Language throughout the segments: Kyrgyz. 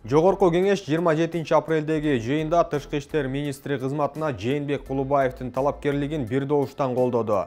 Жогорку кеңеш 27 апрелдеги жыйында Тышкы иштер министри кызматына Жээнбек Кулубаевдин талапкерлигин бир добуштан колдоду.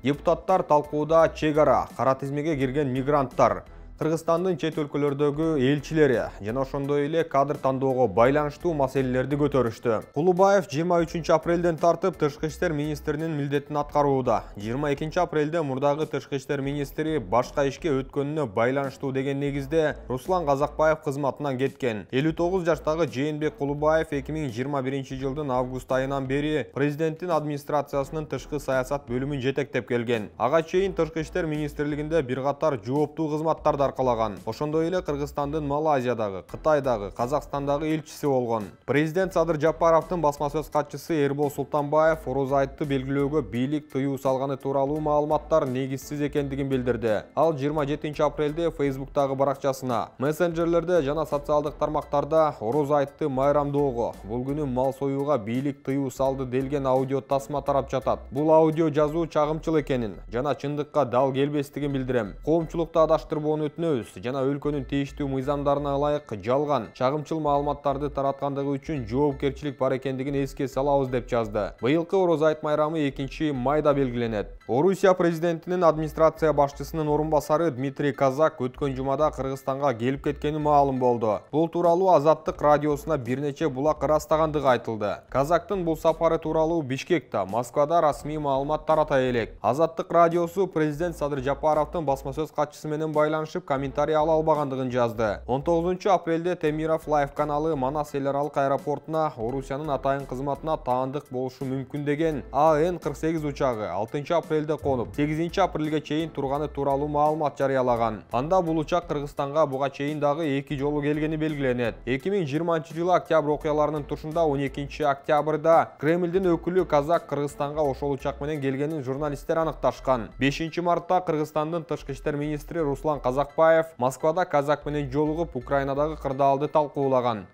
Депутаттар талкууда чек ара, кара тизмеге кирген мигранттар, Кыргызстандын чет өлкөлөрдөгү элчилери жана ошондой эле кадр тандоого байланыштуу маселелерди көтөрүштү. Кулубаев 23 апрелден тартып Тышкы иштер министринин милдетин аткарууда. 22 апрелде мурдагы Тышкы иштер министри башка ишке өткөнүнө байланыштуу деген негизде Руслан Казакбаев кызматынан кеткен. 59 жаштагы Жээнбек Кулубаев 2021 жылдын август айынан бери президенттин администрациясынын тышкы саясат бөлүмүн жетектеп келген. Ага чейин Тышкы иштер министрлигинде бир катар жооптуу кызматтарды аркалаган. Ошондой эле Кыргызстандын Малайзиядагы, Кытайдагы, Казакстандагы элчиси болгон. Президент Садыр Жапаровдун басма сөз катчысы Эрбол Султанбаев Орозо айтты белгилөөгө бийлик тыюу салганы тууралуу маалыматтар негизсиз экендигин билдирди. Ал 27 апрелде Facebook'тагы баракчасына, мессенджерлерде жана социалдык тармактарда Орозо айтты майрамдоого, бул күнү мал союуга бийлик тыюу салды делген аудио тасма тарап жатат. Бул аудио жазуу чагымчыл экенин жана чындыкка дал келбестигин билдирем. Коомчулукта адаштырбоону жана өлкөнүн тийиштүү мыйзамдарына ылайык жалган, чагымчыл маалыматтарды тараткандыгы үчүн жоопкерчилик бар экендигин эске салабыз деп жазды. Быйылкы Орозо айт майрамы 2 майда белгиленет. Орусия президентинин администрация башчысынын орун басары Дмитрий Казак өткөн жумада Кыргызстанга келип кеткени маалым болду. Бул тууралуу Азаттык радиосуна бир нече булак ырастагандыгы айтылды. Казактын бул сапары тууралуу Бишкекте, Москвада расмий маалымат тарата элек. Азаттык радиосу президент Садыр Жапаровдун басма сөз катчысы менен байланышып комментарий ала албагандыгын жазды. 19 апрелде Темиров Лайв каналы Манас эл аралык аэропортуна Орусиянын атайын кызматына таандык болушу мүмкүн деген АН-48 учагы 6 апрелде конуп, 8 апрелге чейин турганы тууралуу маалымат жарыялаган. Анда бул учак Кыргызстанга буга чейин дагы 2 жолу келгени белгиленет. 2020 жылы октябрь окуяларынын тушунда 12 октябрда Кремлдин өкүлү Казак Кыргызстанга ошол учак менен келгенин журналисттер аныкташкан. 5 мартта Кыргызстандын тышкы иштер министри Руслан Казакбаев Москвада Казак менен жолугуп Украинадагы кырдаалды талкуулаган.